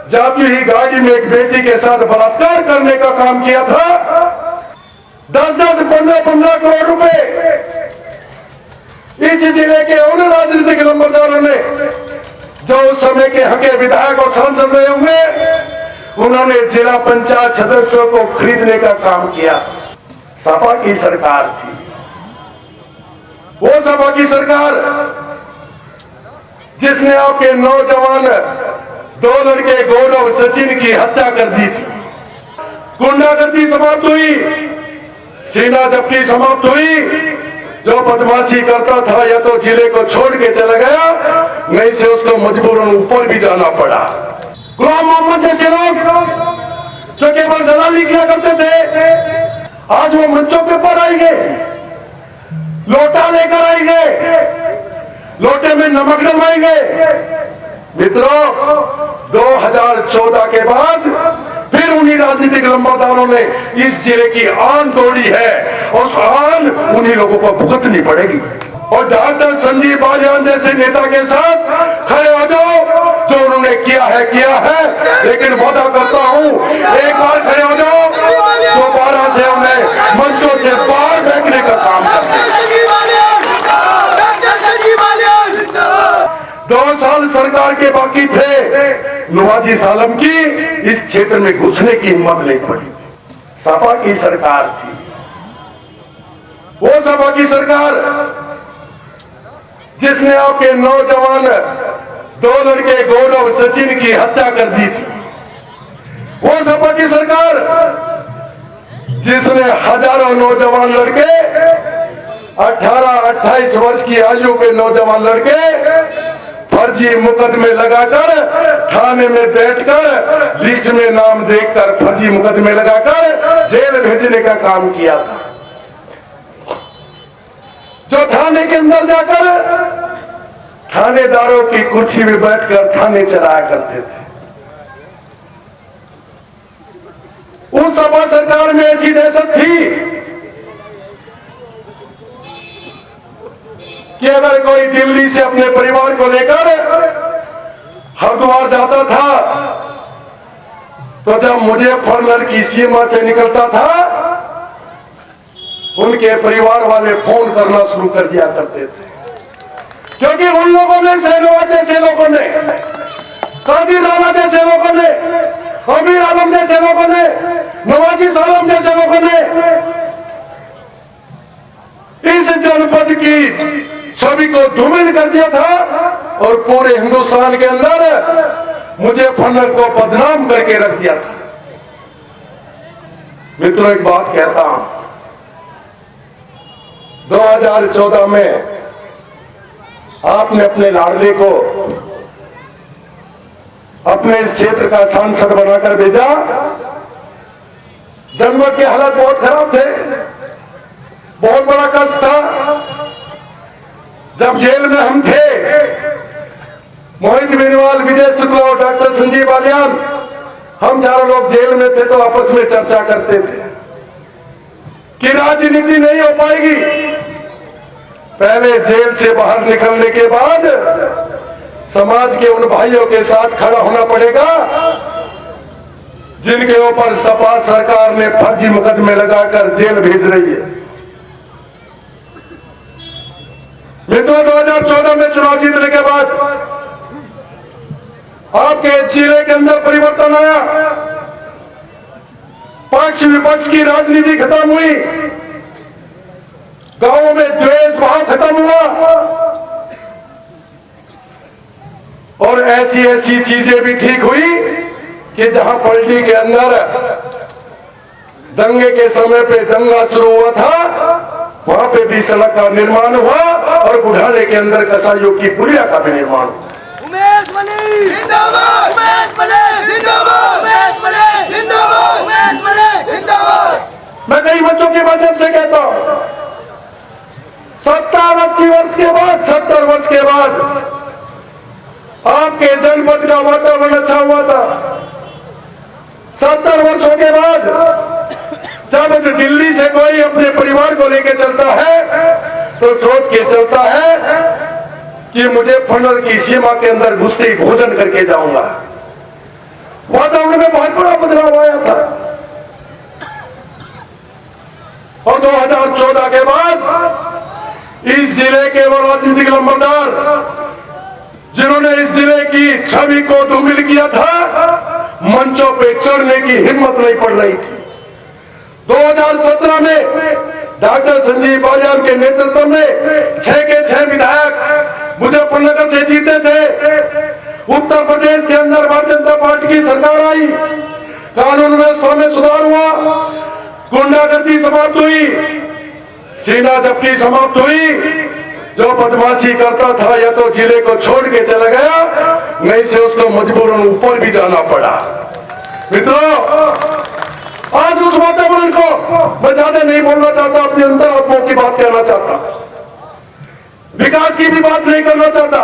जाती हुई गाड़ी में एक बेटी के साथ बलात्कार करने का काम किया था। 10-10, 15-15 करोड़ रुपए इस जिले के उन राजनीतिक नंबरदारों ने, जो उस समय के हके विधायक और सांसद रहे होंगे, उन्होंने जिला पंचायत सदस्यों को खरीदने का काम किया। सपा की सरकार थी वो, सपा की सरकार जिसने आपके नौजवान 2 लड़के गौरव सचिन की हत्या कर दी थी। गुंडागर्दी समाप्त हुई, छीना झपटी समाप्त हुई। जो बदमाशी करता था या तो जिले को छोड़ के चला गया, नहीं से उसको मजबूरन ऊपर भी जाना पड़ा। गुलाम मोहम्मद जैसे लोग जो केवल दलाली किया करते थे, आज वो मंचों के ऊपर आएंगे, लोटा लेकर आएंगे, लोटे में नमक डलवाएंगे। मित्रों, 2014 के बाद फिर उन्हीं राजनीतिक नंबरदारों ने इस जिले की आन तोड़ी है, और उस आन उन्हीं लोगों को भुगतनी पड़ेगी। और डॉक्टर संजीव बालियान जैसे नेता के साथ खड़े हो जाओ। जो उन्होंने किया है, लेकिन वादा करता हूं, एक बार खड़े हो जाओ, दोबारा से उन्हें मंचों से बाहर फेंकने का काम करते। 2 साल सरकार के बाकी थे, नवाजी सालम की इस क्षेत्र में घुसने की हिम्मत नहीं पड़ी थी। सपा की सरकार थी वो, सपा की सरकार जिसने आपके नौजवान 2 लड़के गौरव सचिन की हत्या कर दी थी। वो सपा की सरकार जिसने हजारों नौजवान लड़के, 18-28 वर्ष की आयु के नौजवान लड़के फर्जी मुकदमे लगाकर, थाने में बैठकर, लिस्ट में नाम देखकर फर्जी मुकदमे लगाकर जेल भेजने का काम किया था। जो थाने के अंदर जाकर थानेदारों की कुर्सी में बैठकर थाने चलाया करते थे। उस सपा सरकार में ऐसी दहशत थी कि अगर कोई दिल्ली से अपने परिवार को लेकर हरिद्वार जाता था, तो जब मुजफ्फरनगर की सीमा से निकलता था, उनके परिवार वाले फोन करना शुरू कर दिया करते थे। क्योंकि उन लोगों ने, शहनवाज जैसे लोगों ने, कादिर राणा जैसे लोगों ने, अमीर आलम जैसे लोगों ने, नवाजी सालम जैसे लोगों ने इस जनपद की छवि को धूमिल कर दिया था, और पूरे हिंदुस्तान के अंदर मुजफ्फरनगर को बदनाम करके रख दिया था। मित्रों, एक बात कहता हूं, 2014 में आपने अपने लाडले को अपने इस क्षेत्र का सांसद बनाकर भेजा। जनपद के हालात बहुत खराब थे, बहुत बड़ा कष्ट था। जब जेल में हम थे, मोहित बेनीवाल, विजय शुक्ला और डॉक्टर संजीव बालियान, हम चारों लोग जेल में थे, तो आपस में चर्चा करते थे कि राजनीति नहीं हो पाएगी। पहले जेल से बाहर निकलने के बाद समाज के उन भाइयों के साथ खड़ा होना पड़ेगा जिनके ऊपर सपा सरकार ने फर्जी मुकदमे लगाकर जेल भेज रही है। मित्रों, 2014 में चुनाव जीतने के बाद आपके जिले के अंदर परिवर्तन आया। पक्ष विपक्ष की राजनीति खत्म हुई, गांवों में द्वेष भाव खत्म हुआ, और ऐसी ऐसी चीजें भी ठीक हुई कि जहां पलटी के अंदर दंगे के समय पे दंगा शुरू हुआ था, वहां पे भी सड़क का निर्माण हुआ, और बुढ़ाने के अंदर कसाईयों की पुलिया का भी निर्माण हुआ। उमेश मनी जिंदाबाद, उमेश मनी जिंदाबाद, उमेश मनी जिंदाबाद, उमेश मनी जिंदाबाद। मैं कई बच्चों के माध्यम से कहता हूं, 70-80 वर्ष के बाद, 70 वर्ष के बाद आपके जनपद का वातावरण अच्छा हुआ था। 70 वर्षों के बाद जब दिल्ली से कोई अपने परिवार को लेकर चलता है, तो सोच के चलता है कि मुझे मुजफ्फरनगर की सीमा के अंदर घुसते ही भोजन करके जाऊंगा। वातावरण में बहुत बड़ा बदलाव आया था। और 2014 के बाद इस जिले के वो राजनीतिक लंबरदार जिन्होंने इस जिले की छवि को धूमिल किया था, मंचों पे चढ़ने की हिम्मत नहीं पड़ रही थी। 2017 में डॉक्टर संजीव बालियान के नेतृत्व में 6 के 6 विधायक मुजफ्फरनगर से जीते थे। उत्तर प्रदेश के अंदर भारतीय जनता पार्टी की सरकार आई, कानून व्यवस्था में सुधार हुआ, गुंडागर्दी समाप्त हुई, छीना झपटी समाप्त हुई। जो बदमाशी करता था या तो जिले को छोड़ के चला गया, नहीं से उसको मजबूरन ऊपर भी जाना पड़ा। मित्रों, आज उस वातावरण को मैं ज्यादा नहीं बोलना चाहता, अपने अंतरात्माओं की बात कहना चाहता, विकास की भी बात नहीं करना चाहता।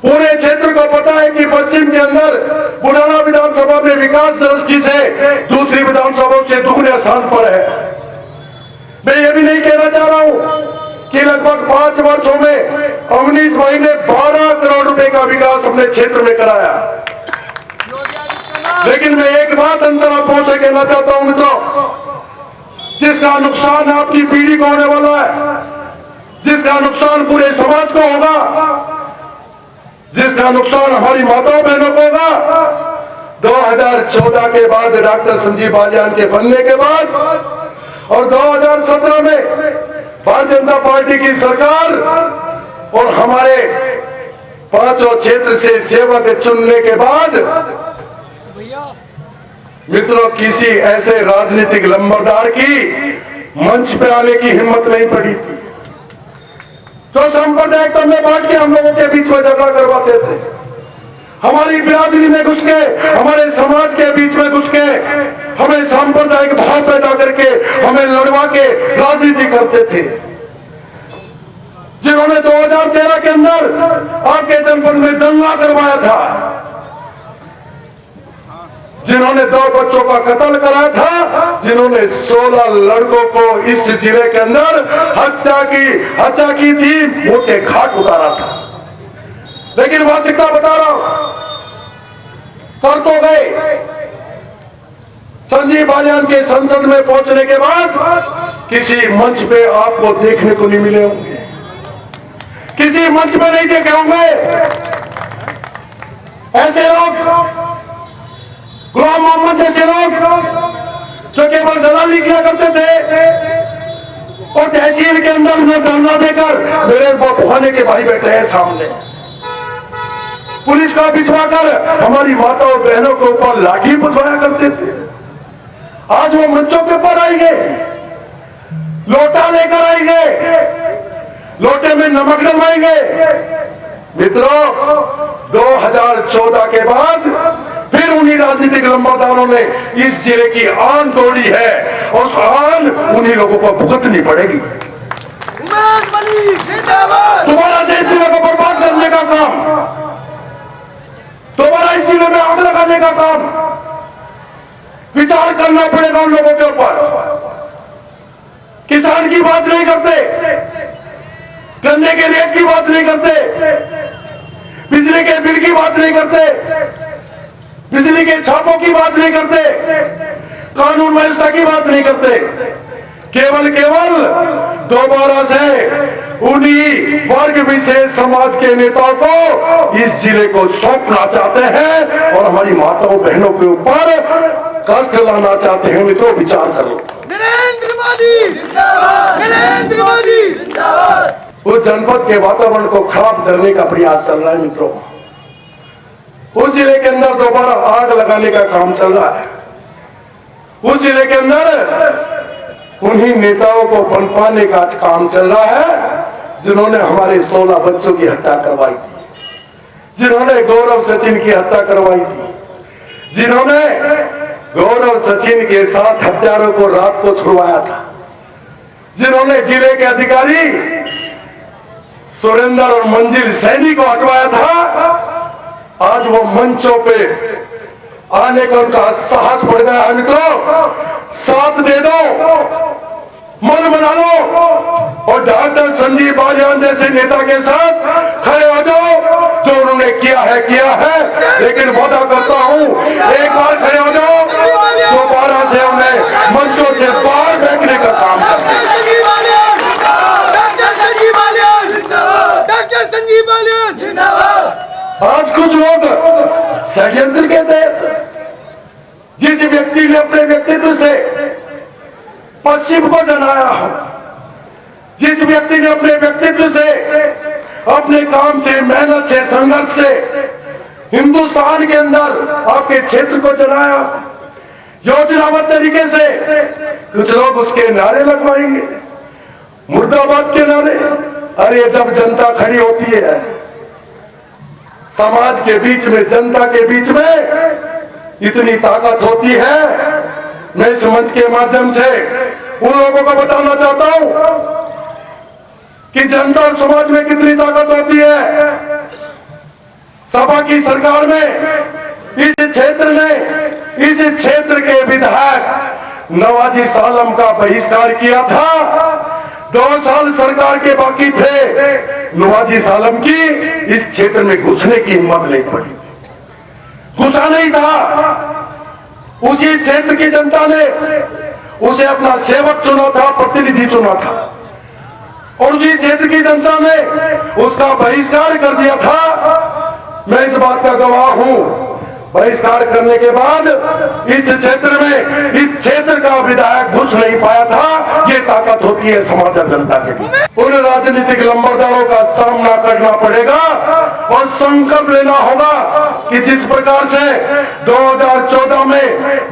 पूरे क्षेत्र को पता है कि पश्चिम के अंदर बुढ़ाना विधानसभा में विकास दृष्टि से दूसरी विधानसभाओं से दुगने स्थान पर है। मैं ये भी नहीं कहना चाह रहा हूं कि लगभग 5 वर्षों में अवनीश भाई ने 12 करोड़ रुपए का विकास अपने क्षेत्र में कराया। लेकिन मैं एक बात अंतरात्माओं से कहना चाहता हूं मित्रों, जिसका नुकसान आपकी पीढ़ी को होने वाला है, जिसका नुकसान पूरे समाज को होगा, जिसका नुकसान हमारी माताओं बहनों को होगा, 2014 के बाद डॉक्टर संजीव बालियान के बनने के बाद और 2017 में भारतीय जनता पार्टी की सरकार और हमारे 5 क्षेत्र से सेवक चुनने के बाद मित्रों, किसी ऐसे राजनीतिक लंबरदार की मंच पे आने की हिम्मत नहीं पड़ी थी। तो सांप्रदायिकता में बांट के हम लोगों के बीच में झगड़ा करवाते थे, हमारी बिरादरी में घुस के, हमारे समाज के बीच में घुस के, हमें सांप्रदायिक भाव पैदा करके हमें लड़वा के राजनीति करते थे। जिन्होंने 2013 के अंदर आपके जनपद में दंगा करवाया था, जिन्होंने 2 बच्चों का कत्ल कराया था, जिन्होंने 16 लड़कों को इस जिले के अंदर हत्या की थी, मौत के घाट उतारा था। लेकिन वास्तविकता बता रहा हूं, कर तो गए। संजीव बालियान के संसद में पहुंचने के बाद किसी मंच पे आपको देखने को नहीं मिले होंगे, किसी मंच पे नहीं देखे होंगे ऐसे लोग, गुलाम मोहम्मद जैसे लोग जो केवल दलाली किया करते थे और तहसील के अंदर उन्हें धरना देकर मेरे बहाने के भाई बैठे हैं सामने, पुलिस का भिजवाकर हमारी माताओं बहनों के ऊपर लाठी बजवाया करते थे। आज वो मंचों के ऊपर आएंगे, लोटा लेकर आएंगे, लोटे में नमक डलवाएंगे। मित्रों, 2014 के बाद फिर उन्हीं राजनीतिक लंबरदारों ने इस जिले की आन तोड़ी है और उस आन उन्हीं लोगों को भुगतनी पड़ेगी। दोबारा से इस जिले को बर्बाद करने का काम, दोबारा इस जिले में आग लगाने का काम विचार करना पड़ेगा उन लोगों के ऊपर। किसान की बात नहीं करते, गन्ने के रेट की बात नहीं करते, बिजली के बिल की बात नहीं करते, बिजली के छापों की बात नहीं करते, कानून व्यवस्था की बात नहीं करते। केवल दोबारा से उन्हीं वर्ग विशेष समाज के नेताओं को इस जिले को सौंपना चाहते हैं और हमारी माताओं बहनों के ऊपर कष्ट लाना चाहते हैं। मित्रों, विचार कर लो। नरेंद्र मोदी जिंदाबाद, नरेंद्र मोदी जिंदाबाद। उस जनपद के वातावरण को खराब करने का प्रयास चल रहा है मित्रों। उस जिले के अंदर दोबारा आग लगाने का काम चल रहा है। उस जिले के अंदर उन्हीं नेताओं को पनपाने का काम चल रहा है जिन्होंने हमारे 16 बच्चों की हत्या करवाई थी, जिन्होंने गौरव सचिन की हत्या करवाई थी, जिन्होंने गौरव सचिन के साथ हत्यारों को रात को छुड़वाया था, जिन्होंने जिले के अधिकारी सुरेंद्र और मंजिल सैनी को हटवाया था। आज वो मंचों पे आने का उनका साहस बढ़ गया है। मित्रों, साथ दे दो, मन बना लो और डॉक्टर संजीव बालियान जैसे नेता के साथ खड़े हो जाओ। जो उन्होंने किया है है किया है, लेकिन वादा करता हूं एक बार खड़े हो जाओ, दोबारा से उन्हें मंचों से बाहर फेंकने का काम करते हैं। डॉक्टर संजीव बालियान जिंदाबाद। आज कुछ लोग षड्यंत्र के तहत जिस व्यक्ति ने अपने व्यक्तित्व से पश्चिम को जनाया हो, जिस व्यक्ति ने अपने व्यक्तित्व से, अपने काम से, मेहनत से, संघर्ष से हिंदुस्तान के अंदर आपके क्षेत्र को जनाया योजनाबद्ध तरीके से, कुछ लोग उसके नारे लगवाएंगे, मुर्दाबाद के नारे। अरे जब जनता खड़ी होती है समाज के बीच में, जनता के बीच में इतनी ताकत होती है। मैं इस मंच के माध्यम से उन लोगों को बताना चाहता हूं कि जनता और समाज में कितनी ताकत होती है। सपा की सरकार में इस क्षेत्र के विधायक नवाजी सालम का बहिष्कार किया था। 2 साल सरकार के बाकी थे, नवाजी सालम की इस क्षेत्र में घुसने की हिम्मत नहीं पड़ी थी, घुसा नहीं था। उसी क्षेत्र की जनता ने उसे अपना सेवक चुना था, प्रतिनिधि चुना था, और उसी क्षेत्र की जनता ने उसका बहिष्कार कर दिया था। मैं इस बात का गवाह हूं। बहिष्कार करने के बाद इस क्षेत्र में इस क्षेत्र का विधायक घुस नहीं पाया था। ये ताकत होती है समाज और जनता के बीच। उन राजनीतिक लंबरदारों का सामना करना पड़ेगा और संकल्प लेना होगा कि जिस प्रकार से 2014 में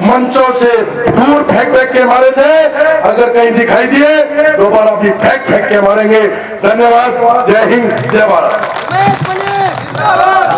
मंचों से दूर फेंक के मारे थे, अगर कहीं दिखाई दिए दोबारा भी फेंक के मारेंगे। धन्यवाद। जय हिंद, जय भारत।